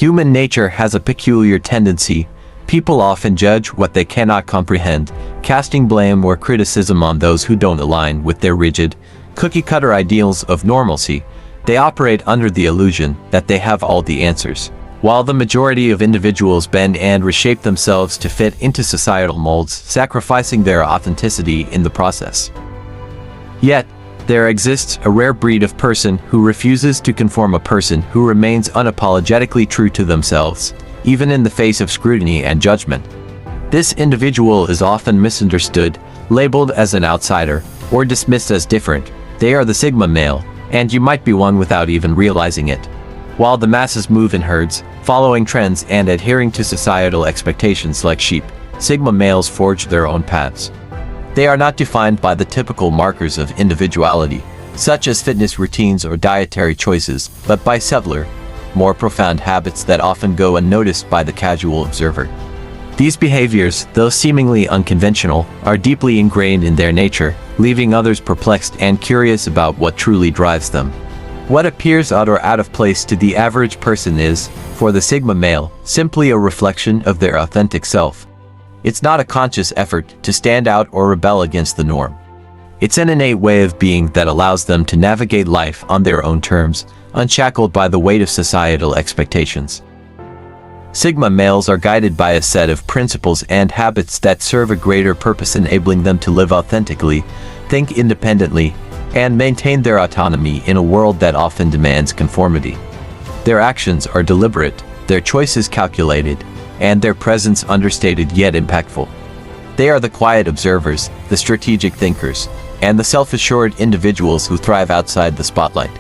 Human nature has a peculiar tendency. People often judge what they cannot comprehend, casting blame or criticism on those who don't align with their rigid, cookie-cutter ideals of normalcy. They operate under the illusion that they have all the answers, while the majority of individuals bend and reshape themselves to fit into societal molds, sacrificing their authenticity in the process. Yet, there exists a rare breed of person who refuses to conform, a person who remains unapologetically true to themselves, even in the face of scrutiny and judgment. This individual is often misunderstood, labeled as an outsider, or dismissed as different. They are the Sigma male, and you might be one without even realizing it. While the masses move in herds, following trends and adhering to societal expectations like sheep, Sigma males forge their own paths. They are not defined by the typical markers of individuality, such as fitness routines or dietary choices, but by subtler, more profound habits that often go unnoticed by the casual observer. These behaviors, though seemingly unconventional, are deeply ingrained in their nature, leaving others perplexed and curious about what truly drives them. What appears odd or out of place to the average person is, for the Sigma male, simply a reflection of their authentic self. It's not a conscious effort to stand out or rebel against the norm. It's an innate way of being that allows them to navigate life on their own terms, unshackled by the weight of societal expectations. Sigma males are guided by a set of principles and habits that serve a greater purpose, enabling them to live authentically, think independently, and maintain their autonomy in a world that often demands conformity. Their actions are deliberate, their choices calculated, and their presence understated yet impactful. They are the quiet observers, the strategic thinkers, and the self-assured individuals who thrive outside the spotlight.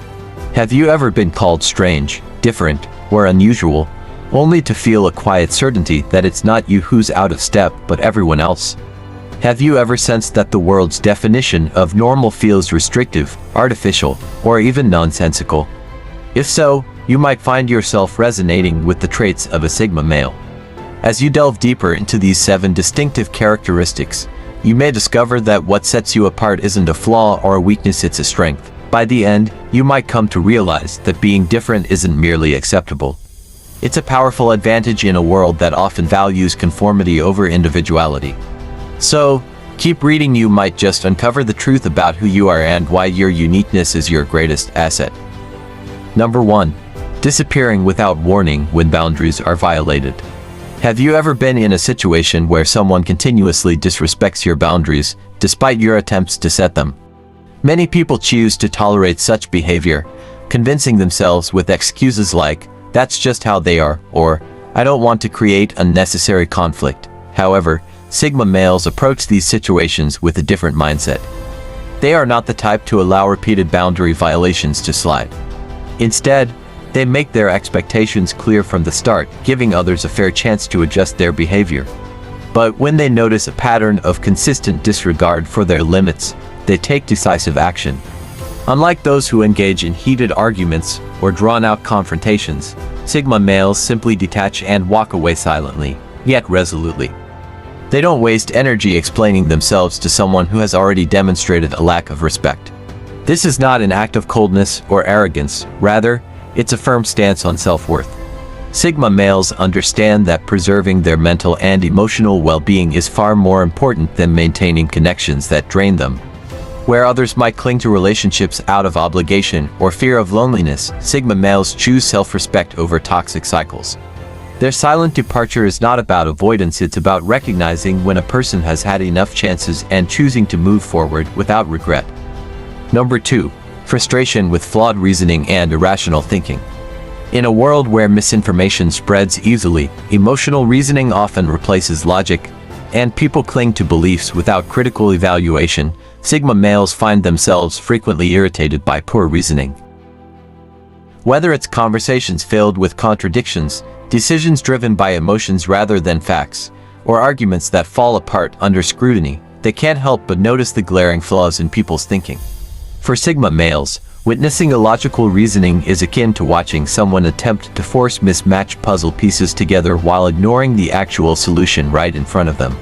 Have you ever been called strange, different, or unusual, only to feel a quiet certainty that it's not you who's out of step but everyone else? Have you ever sensed that the world's definition of normal feels restrictive, artificial, or even nonsensical? If so, you might find yourself resonating with the traits of a Sigma male. As you delve deeper into these 7 distinctive characteristics, you may discover that what sets you apart isn't a flaw or a weakness, it's a strength. By the end, you might come to realize that being different isn't merely acceptable. It's a powerful advantage in a world that often values conformity over individuality. So, keep reading. You might just uncover the truth about who you are and why your uniqueness is your greatest asset. Number 1. Disappearing without warning when boundaries are violated. Have you ever been in a situation where someone continuously disrespects your boundaries, despite your attempts to set them? Many people choose to tolerate such behavior, convincing themselves with excuses like, "That's just how they are," or "I don't want to create unnecessary conflict." However, Sigma males approach these situations with a different mindset. They are not the type to allow repeated boundary violations to slide. Instead, they make their expectations clear from the start, giving others a fair chance to adjust their behavior. But when they notice a pattern of consistent disregard for their limits, they take decisive action. Unlike those who engage in heated arguments or drawn-out confrontations, Sigma males simply detach and walk away silently, yet resolutely. They don't waste energy explaining themselves to someone who has already demonstrated a lack of respect. This is not an act of coldness or arrogance, rather, it's a firm stance on self-worth. Sigma males understand that preserving their mental and emotional well-being is far more important than maintaining connections that drain them. Where others might cling to relationships out of obligation or fear of loneliness, Sigma males choose self-respect over toxic cycles. Their silent departure is not about avoidance, it's about recognizing when a person has had enough chances and choosing to move forward without regret. Number 2. Frustration with flawed reasoning and irrational thinking. In a world where misinformation spreads easily, emotional reasoning often replaces logic, and people cling to beliefs without critical evaluation. Sigma males find themselves frequently irritated by poor reasoning. Whether it's conversations filled with contradictions, decisions driven by emotions rather than facts, or arguments that fall apart under scrutiny, they can't help but notice the glaring flaws in people's thinking. For Sigma males, witnessing illogical reasoning is akin to watching someone attempt to force mismatched puzzle pieces together while ignoring the actual solution right in front of them.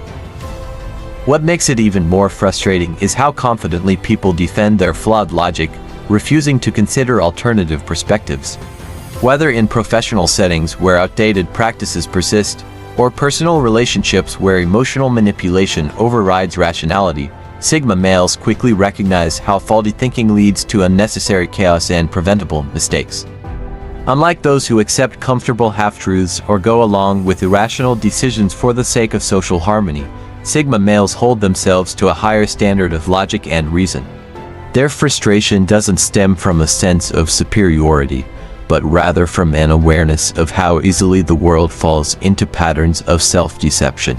What makes it even more frustrating is how confidently people defend their flawed logic, refusing to consider alternative perspectives. Whether in professional settings where outdated practices persist, or personal relationships where emotional manipulation overrides rationality, Sigma males quickly recognize how faulty thinking leads to unnecessary chaos and preventable mistakes. Unlike those who accept comfortable half-truths or go along with irrational decisions for the sake of social harmony, Sigma males hold themselves to a higher standard of logic and reason. Their frustration doesn't stem from a sense of superiority, but rather from an awareness of how easily the world falls into patterns of self-deception.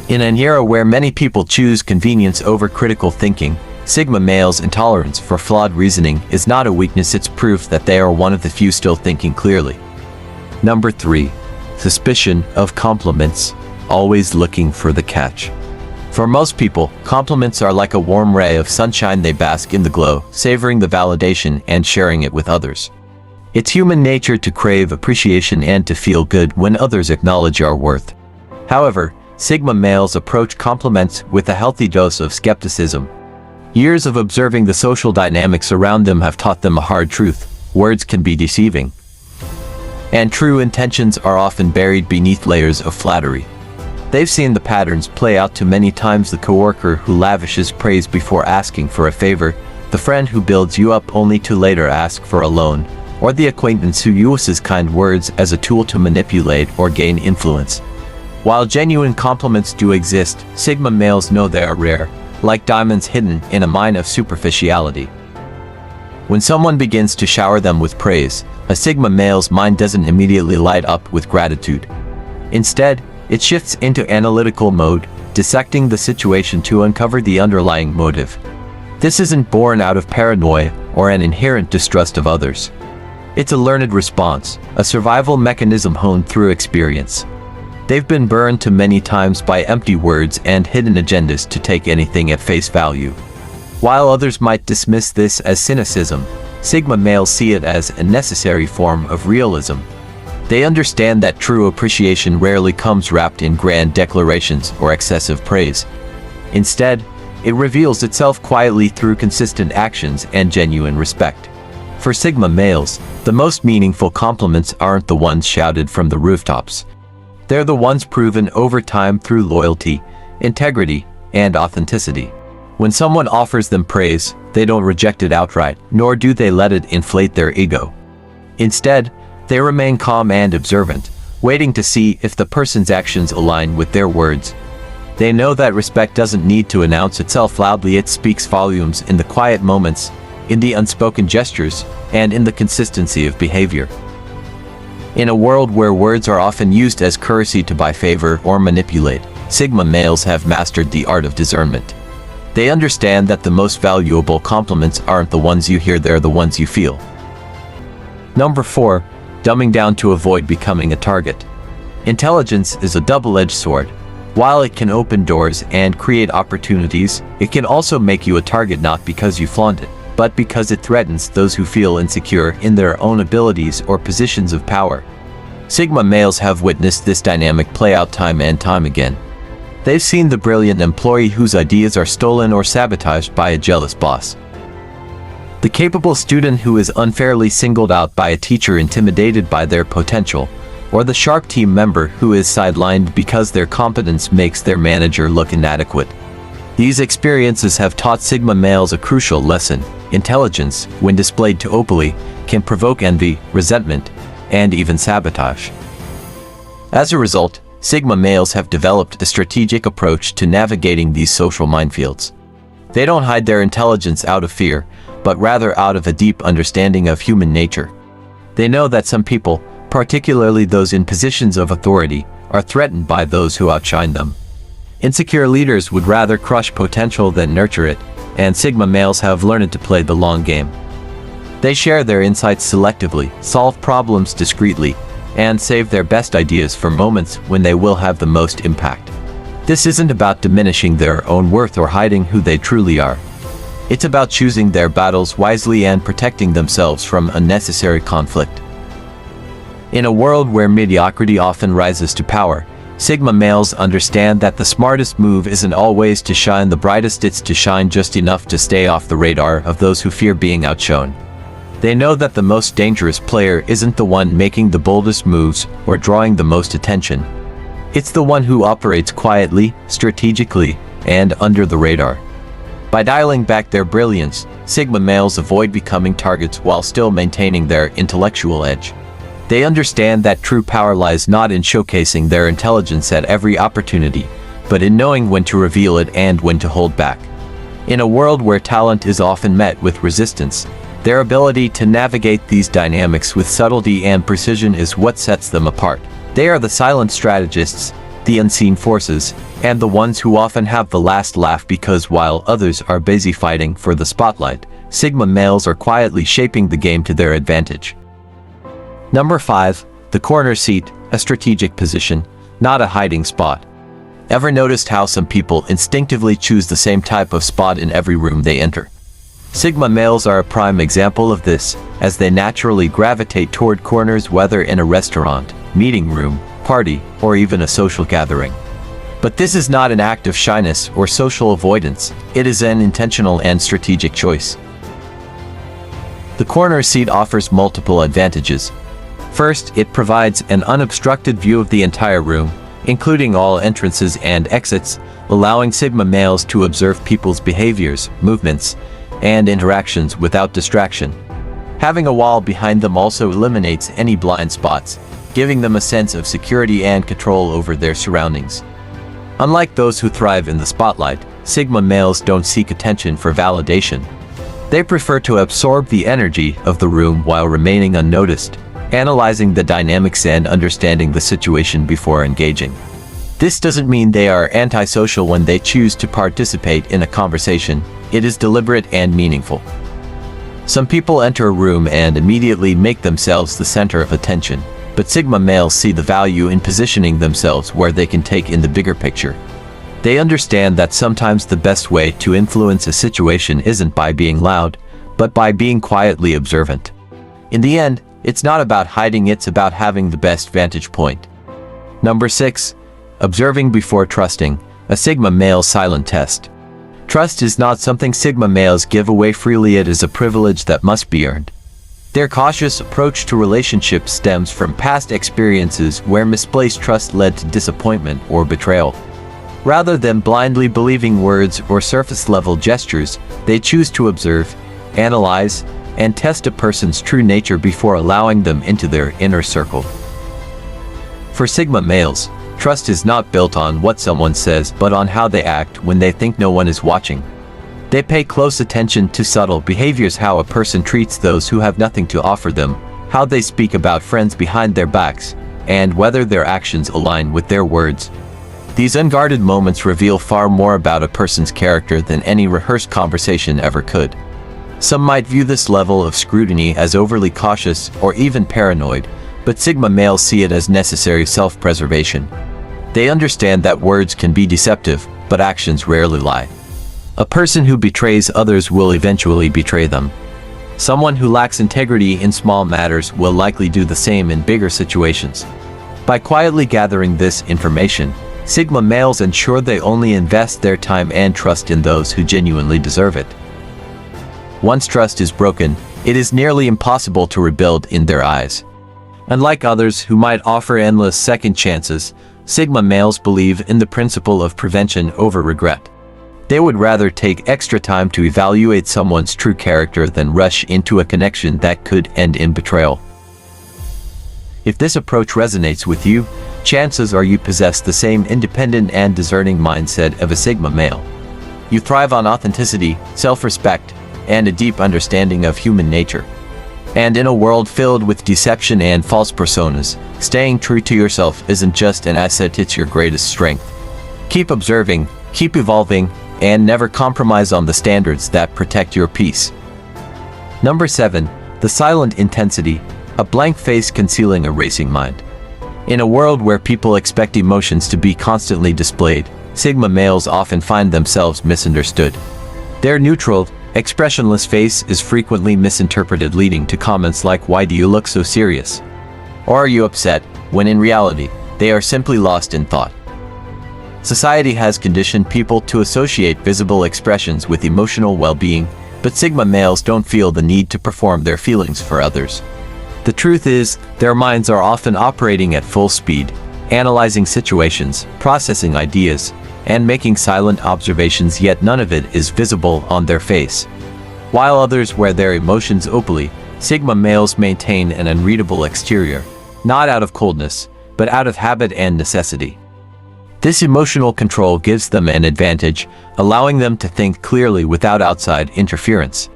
In an era where many people choose convenience over critical thinking, Sigma males' intolerance for flawed reasoning is not a weakness, it's proof that they are one of the few still thinking clearly. Number 3. Suspicion of compliments, always looking for the catch. For most people, compliments are like a warm ray of sunshine. They bask in the glow, savoring the validation and sharing it with others. It's human nature to crave appreciation and to feel good when others acknowledge our worth. However, Sigma males approach compliments with a healthy dose of skepticism. Years of observing the social dynamics around them have taught them a hard truth: words can be deceiving, and true intentions are often buried beneath layers of flattery. They've seen the patterns play out too many times: the coworker who lavishes praise before asking for a favor, the friend who builds you up only to later ask for a loan, or the acquaintance who uses kind words as a tool to manipulate or gain influence. While genuine compliments do exist, Sigma males know they are rare, like diamonds hidden in a mine of superficiality. When someone begins to shower them with praise, a Sigma male's mind doesn't immediately light up with gratitude. Instead, it shifts into analytical mode, dissecting the situation to uncover the underlying motive. This isn't born out of paranoia or an inherent distrust of others. It's a learned response, a survival mechanism honed through experience. They've been burned too many times by empty words and hidden agendas to take anything at face value. While others might dismiss this as cynicism, Sigma males see it as a necessary form of realism. They understand that true appreciation rarely comes wrapped in grand declarations or excessive praise. Instead, it reveals itself quietly through consistent actions and genuine respect. For Sigma males, the most meaningful compliments aren't the ones shouted from the rooftops. They're the ones proven over time through loyalty, integrity, and authenticity. When someone offers them praise, they don't reject it outright, nor do they let it inflate their ego. Instead, they remain calm and observant, waiting to see if the person's actions align with their words. They know that respect doesn't need to announce itself loudly. It speaks volumes in the quiet moments, in the unspoken gestures, and in the consistency of behavior. In a world where words are often used as currency to buy favor or manipulate, Sigma males have mastered the art of discernment. They understand that the most valuable compliments aren't the ones you hear, they're the ones you feel. Number 4. Dumbing down to avoid becoming a target. Intelligence is a double-edged sword. While it can open doors and create opportunities, it can also make you a target, not because you flaunt it, but because it threatens those who feel insecure in their own abilities or positions of power. Sigma males have witnessed this dynamic play out time and time again. They've seen the brilliant employee whose ideas are stolen or sabotaged by a jealous boss, the capable student who is unfairly singled out by a teacher intimidated by their potential, or the sharp team member who is sidelined because their competence makes their manager look inadequate. These experiences have taught Sigma males a crucial lesson: intelligence, when displayed too openly, can provoke envy, resentment, and even sabotage. As a result, Sigma males have developed a strategic approach to navigating these social minefields. They don't hide their intelligence out of fear, but rather out of a deep understanding of human nature. They know that some people, particularly those in positions of authority, are threatened by those who outshine them. Insecure leaders would rather crush potential than nurture it, and Sigma males have learned to play the long game. They share their insights selectively, solve problems discreetly, and save their best ideas for moments when they will have the most impact. This isn't about diminishing their own worth or hiding who they truly are. It's about choosing their battles wisely and protecting themselves from unnecessary conflict. In a world where mediocrity often rises to power, Sigma males understand that the smartest move isn't always to shine the brightest, it's to shine just enough to stay off the radar of those who fear being outshone. They know that the most dangerous player isn't the one making the boldest moves or drawing the most attention. It's the one who operates quietly, strategically, and under the radar. By dialing back their brilliance, Sigma males avoid becoming targets while still maintaining their intellectual edge. They understand that true power lies not in showcasing their intelligence at every opportunity, but in knowing when to reveal it and when to hold back. In a world where talent is often met with resistance, their ability to navigate these dynamics with subtlety and precision is what sets them apart. They are the silent strategists, the unseen forces, and the ones who often have the last laugh because while others are busy fighting for the spotlight, Sigma males are quietly shaping the game to their advantage. Number 5. The corner seat, a strategic position, not a hiding spot. Ever noticed how some people instinctively choose the same type of spot in every room they enter? Sigma males are a prime example of this, as they naturally gravitate toward corners whether in a restaurant, meeting room, party, or even a social gathering. But this is not an act of shyness or social avoidance, it is an intentional and strategic choice. The corner seat offers multiple advantages. First, it provides an unobstructed view of the entire room, including all entrances and exits, allowing Sigma males to observe people's behaviors, movements, and interactions without distraction. Having a wall behind them also eliminates any blind spots, giving them a sense of security and control over their surroundings. Unlike those who thrive in the spotlight, Sigma males don't seek attention for validation. They prefer to absorb the energy of the room while remaining unnoticed, analyzing the dynamics and understanding the situation before engaging. This doesn't mean they are antisocial when they choose to participate in a conversation. It is deliberate and meaningful. Some people enter a room and immediately make themselves the center of attention, but Sigma males see the value in positioning themselves where they can take in the bigger picture. They understand that sometimes the best way to influence a situation isn't by being loud, but by being quietly observant. In the end, it's not about hiding, it's about having the best vantage point. Number 6. Observing before trusting, a Sigma male silent test. Trust is not something Sigma males give away freely, it is a privilege that must be earned. Their cautious approach to relationships stems from past experiences where misplaced trust led to disappointment or betrayal. Rather than blindly believing words or surface-level gestures, they choose to observe, analyze, and test a person's true nature before allowing them into their inner circle. For Sigma males, trust is not built on what someone says but on how they act when they think no one is watching. They pay close attention to subtle behaviors, how a person treats those who have nothing to offer them, how they speak about friends behind their backs, and whether their actions align with their words. These unguarded moments reveal far more about a person's character than any rehearsed conversation ever could. Some might view this level of scrutiny as overly cautious or even paranoid, but Sigma males see it as necessary self-preservation. They understand that words can be deceptive, but actions rarely lie. A person who betrays others will eventually betray them. Someone who lacks integrity in small matters will likely do the same in bigger situations. By quietly gathering this information, Sigma males ensure they only invest their time and trust in those who genuinely deserve it. Once trust is broken, it is nearly impossible to rebuild in their eyes. Unlike others who might offer endless second chances, Sigma males believe in the principle of prevention over regret. They would rather take extra time to evaluate someone's true character than rush into a connection that could end in betrayal. If this approach resonates with you, chances are you possess the same independent and discerning mindset of a Sigma male. You thrive on authenticity, self-respect, and a deep understanding of human nature. And in a world filled with deception and false personas, staying true to yourself isn't just an asset, it's your greatest strength. Keep observing, keep evolving, and never compromise on the standards that protect your peace. Number 7. The silent intensity, a blank face concealing a racing mind. In a world where people expect emotions to be constantly displayed, Sigma males often find themselves misunderstood. Their neutral, expressionless face is frequently misinterpreted, leading to comments like, "Why do you look so serious?" Or "Are you upset?" when in reality, they are simply lost in thought. Society has conditioned people to associate visible expressions with emotional well-being, But Sigma males don't feel the need to perform their feelings for others. The truth is, their minds are often operating at full speed, analyzing situations, processing ideas, and making silent observations, yet none of it is visible on their face. While others wear their emotions openly, Sigma males maintain an unreadable exterior, not out of coldness, but out of habit and necessity. This emotional control gives them an advantage, allowing them to think clearly without outside interference.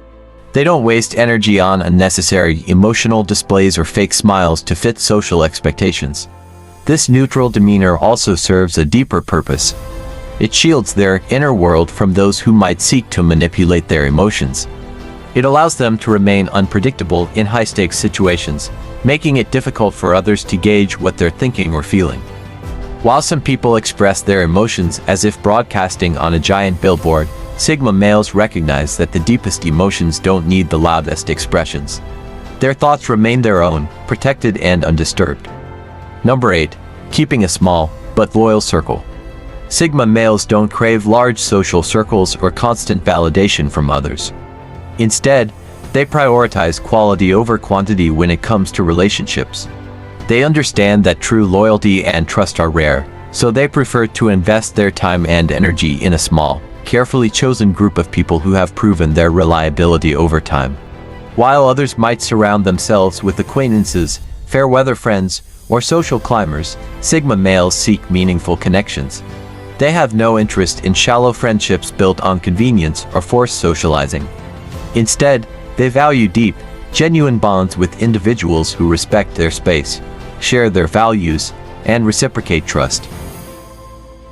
They don't waste energy on unnecessary emotional displays or fake smiles to fit social expectations. This neutral demeanor also serves a deeper purpose. It shields their inner world from those who might seek to manipulate their emotions. It allows them to remain unpredictable in high-stakes situations, making it difficult for others to gauge what they're thinking or feeling. While some people express their emotions as if broadcasting on a giant billboard, Sigma males recognize that the deepest emotions don't need the loudest expressions. Their thoughts remain their own, protected and undisturbed. Number 8. Keeping a small, but loyal circle. Sigma males don't crave large social circles or constant validation from others. Instead, they prioritize quality over quantity when it comes to relationships. They understand that true loyalty and trust are rare, so they prefer to invest their time and energy in a small, carefully chosen group of people who have proven their reliability over time. While others might surround themselves with acquaintances, fair-weather friends, or social climbers, Sigma males seek meaningful connections. They have no interest in shallow friendships built on convenience or forced socializing. Instead, they value deep, genuine bonds with individuals who respect their space, share their values, and reciprocate trust.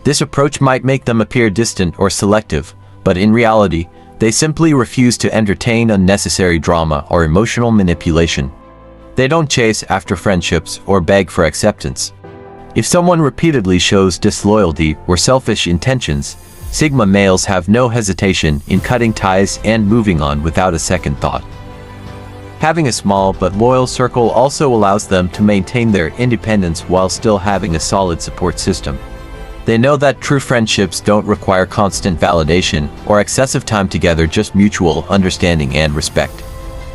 This approach might make them appear distant or selective, but in reality, they simply refuse to entertain unnecessary drama or emotional manipulation. They don't chase after friendships or beg for acceptance. If someone repeatedly shows disloyalty or selfish intentions, Sigma males have no hesitation in cutting ties and moving on without a second thought. Having a small but loyal circle also allows them to maintain their independence while still having a solid support system. They know that true friendships don't require constant validation or excessive time together, just mutual understanding and respect.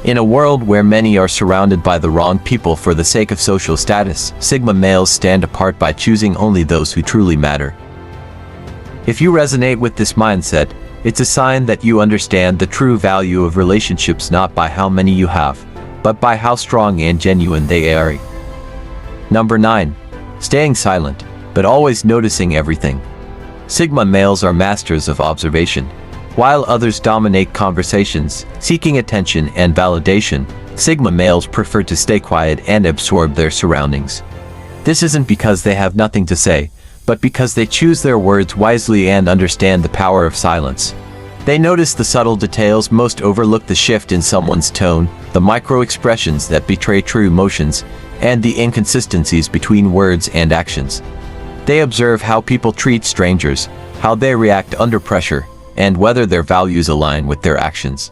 In a world where many are surrounded by the wrong people for the sake of social status, Sigma males stand apart by choosing only those who truly matter. If you resonate with this mindset, it's a sign that you understand the true value of relationships not by how many you have, but by how strong and genuine they are. Number 9. Staying silent, but always noticing everything. Sigma males are masters of observation. While others dominate conversations, seeking attention and validation, Sigma males prefer to stay quiet and absorb their surroundings. This isn't because they have nothing to say, but because they choose their words wisely and understand the power of silence. They notice the subtle details, most overlook the shift in someone's tone, the micro-expressions that betray true emotions, and the inconsistencies between words and actions. They observe how people treat strangers, how they react under pressure, and whether their values align with their actions.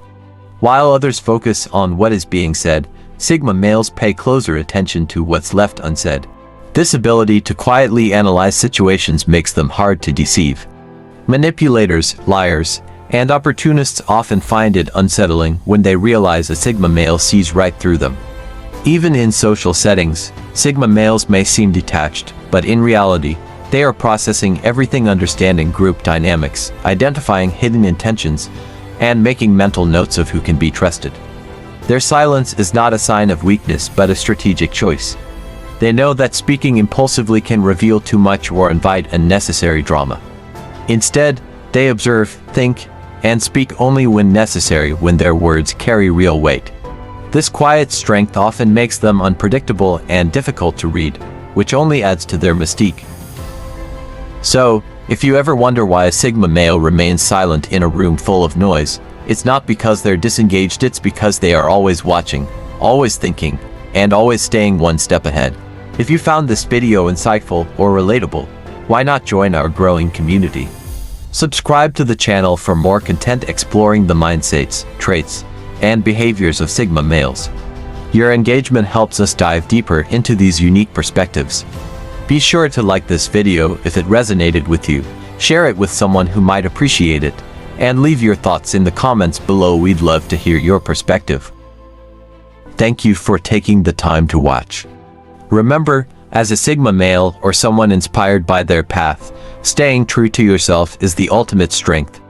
While others focus on what is being said, Sigma males pay closer attention to what's left unsaid. This ability to quietly analyze situations makes them hard to deceive. Manipulators, liars, and opportunists often find it unsettling when they realize a Sigma male sees right through them. Even in social settings, Sigma males may seem detached, but in reality, they are processing everything, understanding group dynamics, identifying hidden intentions, and making mental notes of who can be trusted. Their silence is not a sign of weakness but a strategic choice. They know that speaking impulsively can reveal too much or invite unnecessary drama. Instead, they observe, think, and speak only when necessary, when their words carry real weight. This quiet strength often makes them unpredictable and difficult to read, which only adds to their mystique. So, if you ever wonder why a Sigma male remains silent in a room full of noise, it's not because they're disengaged, it's because they are always watching, always thinking, and always staying one step ahead. If you found this video insightful or relatable, why not join our growing community? Subscribe to the channel for more content exploring the mindsets, traits, and behaviors of Sigma males. Your engagement helps us dive deeper into these unique perspectives. Be sure to like this video if it resonated with you, share it with someone who might appreciate it, And leave your thoughts in the comments below. We'd love to hear your perspective. Thank you for taking the time to watch. Remember, as a Sigma male or someone inspired by their path, staying true to yourself is the ultimate strength.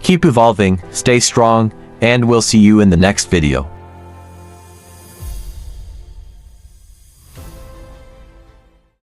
Keep evolving, stay strong, and we'll see you in the next video.